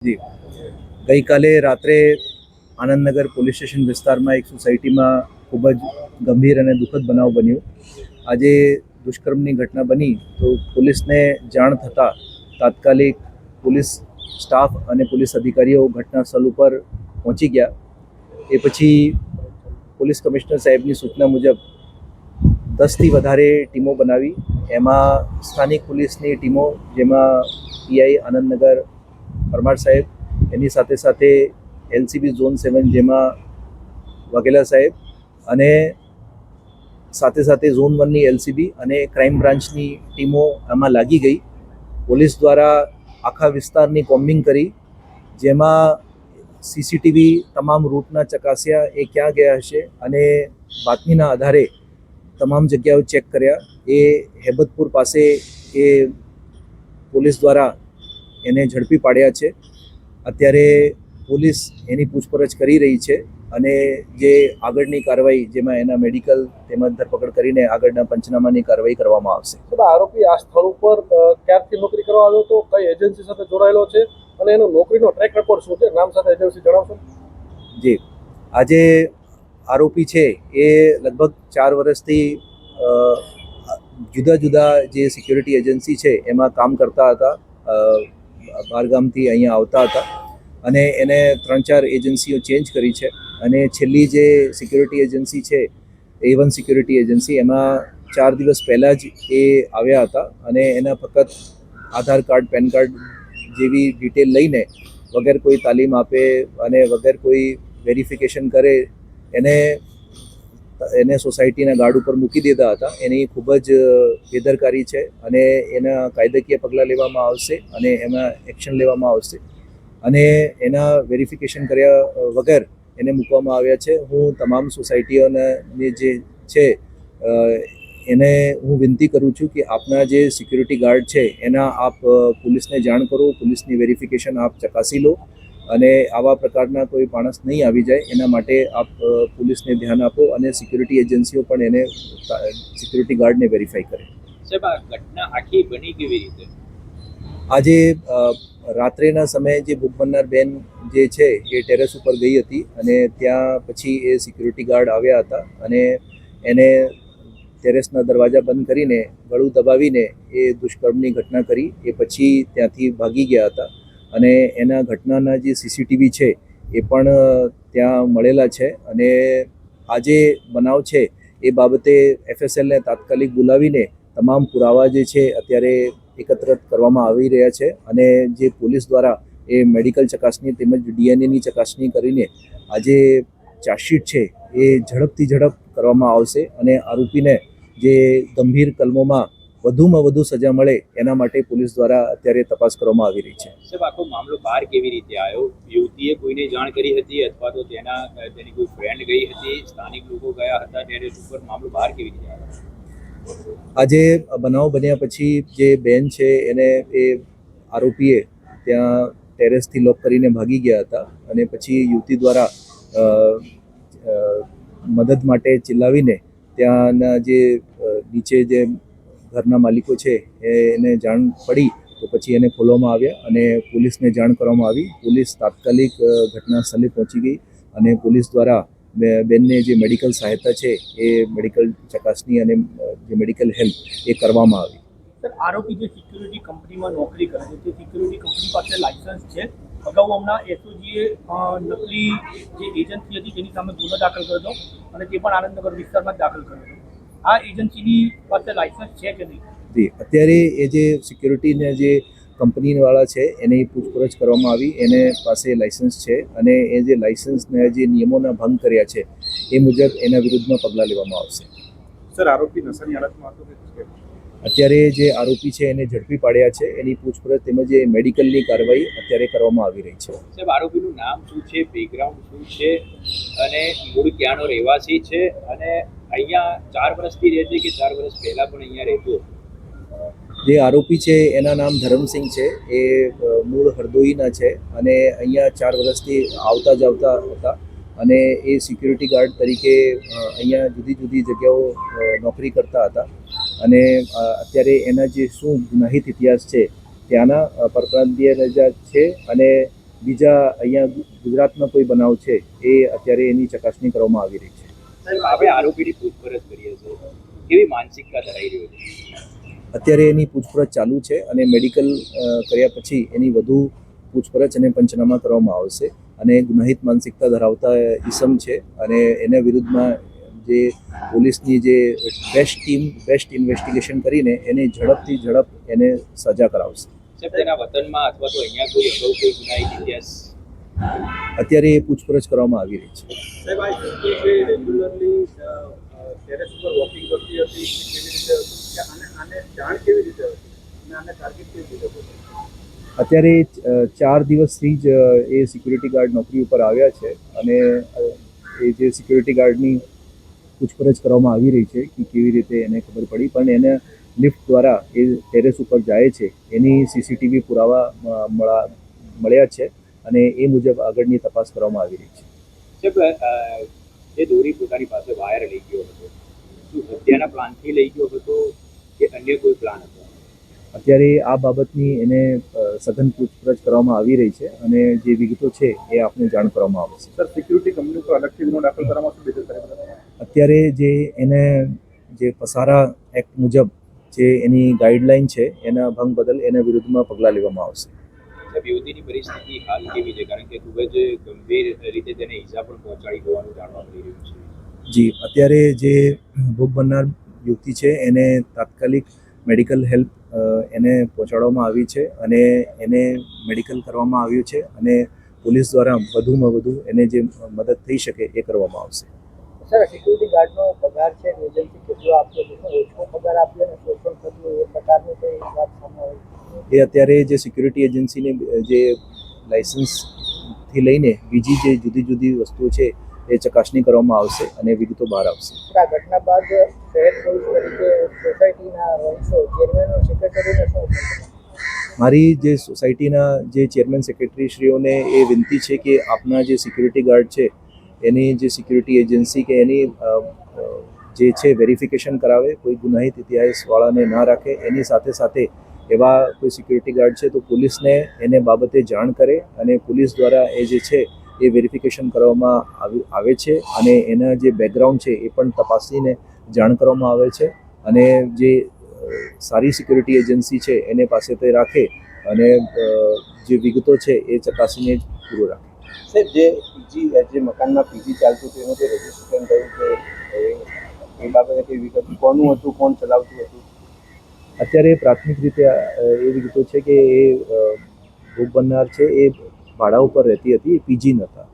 જી, ગઈકાલે રાત્રે Anandnagar police station વિસ્તારમાં એક સોસાયટીમાં ખૂબ જ ગંભીર અને દુઃખદ બનાવ બન્યો. આજે દુષ્કર્મની ઘટના બની તો પોલીસને જાણ થતાં તાત્કાલિક પોલીસ સ્ટાફ અને પોલીસ અધિકારીઓ ઘટના સ્થળ ઉપર પહોંચી ગયા. એ પછી પોલીસ કમિશનર સાહેબની સૂચના મુજબ 10થી વધારે ટીમો બનાવી. એમાં સ્થાનિક પોલીસની ટીમો, જેમાં પીઆઈ આનંદનગર પરમાર સાહેબ, એની સાથે સાથે એલસીબી ઝોન 7 જેમાં વાઘેલા સાહેબ, અને સાથે સાથે ઝોન 1ની એલસીબી અને ક્રાઇમ બ્રાન્ચની ટીમો આમાં લાગી ગઈ. પોલીસ દ્વારા આખા વિસ્તારની કોમ્બિંગ કરી, જેમાં સીસીટીવી તમામ રૂટના ચકાસ્યા, એ ક્યાં ગયા હશે, અને બાતમીના આધારે તમામ જગ્યાઓ ચેક કર્યા. એ હેબતપુર પાસે એ પોલીસ દ્વારા એને ઝડપી પાડ્યા છે. અત્યારે પોલીસ એની પૂછપરછ કરી રહી છે અને જે આગળની કાર્યવાહી, જેમાં એના મેડિકલ તેમજ ધરપકડ કરીને આગળના પંચનામાની કાર્યવાહી કરવામાં આવશે. આરોપી આ સ્થળ ઉપર ક્યારથી નોકરી કરવા આવ્યો હતો, કઈ એજન્સી સાથે જોડાયેલો છે અને એનો નોકરીનો ટ્રેક રેકોર્ડ શું છે, નામ સાથે એજન્સી જણાવશો? જી, આજે આરોપી છે એ લગભગ 4 વર્ષથી જુદા જુદા જે સિક્યુરિટી એજન્સી છે એમાં કામ કરતા હતા. બહારગામથી અહીંયા આવતા હતા અને એને 3-4 એજન્સીઓ ચેન્જ કરી છે. અને છેલ્લી જે સિક્યુરિટી એજન્સી છે, A1 સિક્યુરિટી એજન્સી, એમાં 4 દિવસ પહેલાં જ એ આવ્યા હતા અને એના ફક્ત આધાર કાર્ડ, પેન કાર્ડ જેવી ડિટેલ લઈને વગર કોઈ તાલીમ આપે અને વગર કોઈ વેરિફિકેશન કરે એને સોસાયટીના ગાર્ડ ઉપર મૂકી દીધા હતા. એની ખૂબ જ બેદરકારી છે અને એના કાયદાકીય પગલાં લેવામાં આવશે અને એમાં એક્શન લેવામાં આવશે. અને એના વેરિફિકેશન કર્યા વગર એને મૂકવામાં આવ્યા છે. હું તમામ સોસાયટીઓને જે છે એને હું વિનંતી કરું છું કે આપના જે સિક્યુરિટી ગાર્ડ છે એના આપ પોલીસને જાણ કરો, પોલીસની વેરિફિકેશન આપ ચકાસી લો અને આવા પ્રકારના કોઈ માણસ નહીં આવી જાય એના માટે આપ પોલીસને ધ્યાન આપો અને સિક્યુરિટી એજન્સીઓ પણ એને સિક્યુરિટી ગાર્ડને વેરીફાઈ કરે. સાહેબ, આ ઘટના આખી બની કેવી રીતે? આજે રાત્રેના સમયે જે ભોગ બનનાર બેન જે છે એ ટેરેસ ઉપર ગઈ હતી અને ત્યાં પછી એ સિક્યુરિટી ગાર્ડ આવ્યા હતા અને એને ટેરેસના દરવાજા બંધ કરીને ગળું દબાવીને એ દુષ્કર્મની ઘટના કરી. એ પછી ત્યાંથી ભાગી ગયા હતા અને એના ઘટનાના જે સીસીટીવી છે એ પણ ત્યાં મળેલા છે. અને આજે બનાવ છે એ બાબતે FSLને તાત્કાલિક બોલાવીને તમામ પુરાવા જે છે અત્યારે એકત્ર કરવામાં આવી રહ્યા છે અને જે પોલીસ દ્વારા એ મેડિકલ ચકાસણી તેમજ DNAની ચકાસણી કરીને આજે ચાર્જશીટ છે એ ઝડપથી ઝડપ કરવામાં આવશે અને આરોપીને જે ગંભીર કલમોમાં વધુમાં વધુ સજા મળે એના માટે પોલીસ દ્વારા અત્યારે તપાસ કરવામાં આવી રહી છે. સાહેબ, આખો મામલો બહાર કેવી રીતે આવ્યો? યુવતીએ કોઈને જાણ કરી હતી અથવા તો તેની કોઈ ફ્રેન્ડ ગઈ હતી, સ્થાનિક લોકો ગયા હતા ટેરેસ ઉપર? મામલો બહાર કેવી રીતે આવ્યો? આજે બનાવ બન્યા પછી જે બેન છે એને એ આરોપીએ ત્યાં ટેરેસથી લોક કરીને ભાગી ગયા હતા અને પછી યુવતી દ્વારા મદદ માટે ચિલ્લાવીને ત્યાંના જે નીચે જે ઘરના માલિકો છે એને જાણ પડી તો પછી એને ખોલવામાં આવ્યા અને પોલીસને જાણ કરવામાં આવી. પોલીસ તાત્કાલિક ઘટના સ્થળે પહોંચી ગઈ અને પોલીસ દ્વારા બેનને જે મેડિકલ સહાયતા છે એ મેડિકલ ચકાસણી અને જે મેડિકલ હેલ્પ એ કરવામાં આવી. સર, આરોપી જે સિક્યુરિટી કંપનીમાં નોકરી કરે છે તે સિક્યુરિટી કંપની પાસે લાયસન્સ છે. અગાઉ હમણાં SOGએ નકલી જે એજન્સી હતી તેની સામે ગુનો દાખલ કર્યો હતો અને તે પણ આનંદનગર વિસ્તારમાં જ દાખલ કર્યો હતો. આ એજન્સીની પાસે લાયસન્સ છે કે નહીં? જી, અત્યારે એ જે સિક્યુરિટીના જે કંપનીવાળા છે એની પૂછપરછ કરવામાં આવી. એને પાસે લાયસન્સ છે અને એ જે લાયસન્સના જે નિયમોના ભંગ કર્યા છે એ મુજબ એના વિરુદ્ધમાં પગલાં લેવામાં આવશે. સર, આરોપી નશાની હાલતમાં હતો કે? અત્યારે જે આરોપી છે એને ઝડપી પાડ્યા છે. એની પૂછપરછ તેમજ એ મેડિકલની કાર્યવાહી અત્યારે કરવામાં આવી રહી છે. સાહેબ, આરોપીનું નામ શું છે, બેકગ્રાઉન્ડ શું છે અને મૂળ ક્યાંનો રહેવાસી છે અને અહીંયા 4 વર્ષથી રહે છે કે 4 વર્ષ પહેલા પણ અહીંયા રહેતો? જે આરોપી છે એના નામ ધરમસિંહ છે. એ મૂળ હરદોઈના છે અને અહીંયા 4 વર્ષથી આવતા જતા હતા અને એ સિક્યુરિટી ગાર્ડ તરીકે અહીંયા જુદી જુદી જગ્યાઓ નોકરી કરતા હતા અને અત્યારે એના જે શું ગુનાહિત ઇતિહાસ છે ત્યાંના પરપ્રાંતીય છે અને બીજા અહીંયા ગુજરાતમાં કોઈ બનાવ છે એ અત્યારે એની ચકાસણી કરવામાં આવી રહી છે. આપણે આરોપીની પૂછપરછ કરીએ છીએ કેવી માનસિકતા ધરાઈ રહ્યો છે? અત્યારે એની પૂછપરછ ચાલુ છે અને મેડિકલ કર્યા પછી એની વધુ પૂછપરછ અને પંચનામા કરવામાં આવશે. અને ગુનાહિત માનસિકતા ધરાવતા ઈસમ છે અને એના વિરુદ્ધમાં જે પોલીસની જે બેસ્ટ ઇન્વેસ્ટિગેશન કરીને એને ઝડપથી ઝડપ એને સજા કરાવશે. સાહેબ તેના વતનમાં અથવા તો અહીંયા કોઈ અગાઉ કોઈ ગુનાહિત ઇતિહાસ? અત્યારે એ પૂછપરછ કરવામાં આવી રહી છે. સાહેબ આ યુવતી છે રેગ્યુલરલી ટેરેસ ઉપર વોકિંગ કરતી હતી કેવી રીતે હતું કે આને જાણ કેવી રીતે હતી અને આને ટાર્ગેટ કેવી રીતે હતું? અત્યારે 4 દિવસથી જ એ સિક્યુરિટી ગાર્ડ નોકરી ઉપર આવ્યા છે અને એ જે સિક્યુરિટી ગાર્ડની પૂછપરછ કરવામાં આવી રહી છે કે કેવી રીતે એને ખબર પડી, પણ એને લિફ્ટ દ્વારા એ ટેરેસ ઉપર જાય છે એની સીસીટીવી પુરાવા મળ્યા છે અને એ મુજબ આગળની તપાસ કરવામાં આવી રહી છે. સાહેબ એ દોરી પોતાની પાસે વાયર લઈ ગયો હતો, શું હત્યાના પ્લાનથી લઈ ગયો હતો કે અન્ય કોઈ પ્લાન હતો? અત્યારે આ બાબતની એને સઘન પૂછપરછ કરવામાં આવી રહી છે અને જે વિગતો છે એ આપને જાણ કરવામાં આવશે. સર સિક્યુરિટી કંપની પર અલગથી ગુનો દાખલ કરવામાં શું બેદરકારી? અત્યારે જે એને જે પસારા એક્ટ મુજબ જે એની ગાઈડલાઈન છે એના ભંગ બદલ એના વિરુદ્ધમાં પગલાં લેવામાં આવશે. સાહેબ યુવતીની પરિસ્થિતિ હાલ કેવી છે? કારણ કે ખૂબ જ ગંભીર રીતે તેને ઈજા પણ પહોંચાડી હોવાનું જાણવા મળી રહ્યું છે. જી, અત્યારે જે ભોગ બનનાર યુવતી છે એને તાત્કાલિક મેડિકલ હેલ્પ એને પહોંચાડવામાં આવી છે અને એને મેડિકલ કરવામાં આવ્યું છે અને પોલીસ દ્વારા વધુમાં વધુ એને જે મદદ થઈ શકે એ કરવામાં આવશે. સર સિક્યુરિટી ગાર્ડનો પગાર છે એજન્સી કેટલો આપ્યો છે? ઓછો પગાર આપ્યો ને શોષણ થતું એ પ્રકારની કોઈ વાત સામે આવી? એ અત્યારે જે સિક્યુરિટી એજન્સીને જે લાઇસન્સથી લઈને બીજી જે જુદી જુદી વસ્તુઓ છે એ ચકાસણી કરવામાં આવશે અને વિગતો બહાર આવશે. આ ઘટના બાદ શહેર પોલીસ તરીકે સોસાયટીના રહીશો ચેરમેન સેક્રેટરીને શું? મારી જે સોસાયટીના જે ચેરમેન સેક્રેટરીશ્રીઓને એ વિનંતી છે કે આપના જે સિક્યુરિટી ગાર્ડ છે એની જે સિક્યુરિટી એજન્સી કે એની જે છે વેરિફિકેશન કરાવે, કોઈ ગુનાહિત ઇતિહાસવાળાને ના રાખે. એની સાથે સાથે એવા કોઈ સિક્યુરિટી ગાર્ડ છે તો પોલીસને એને બાબતે જાણ કરે અને પોલીસ દ્વારા એ જે છે એ વેરિફિકેશન કરવામાં આવે છે અને એના જે બેકગ્રાઉન્ડ છે એ પણ તપાસીને જાણ કરવામાં આવે છે અને જે સારી સિક્યુરિટી એજન્સી છે એને પાસે તે રાખે અને જે વિગતો છે એ ચકાસીને જ પૂરો રાખે. સાહેબ જે મકાનમાં પીજી ચાલતું હતું એનું જે રજીસ્ટ્રેશન થયું છે એ બાબતે કઈ વિગત કોનું હતું, કોણ ચલાવતું હતું? અત્યારે પ્રાથમિક રીતે એ વિગતો છે કે એ ભોગ બનનાર છે એ ભાડા ઉપર રહેતી હતી, એ પીજી નહોતા.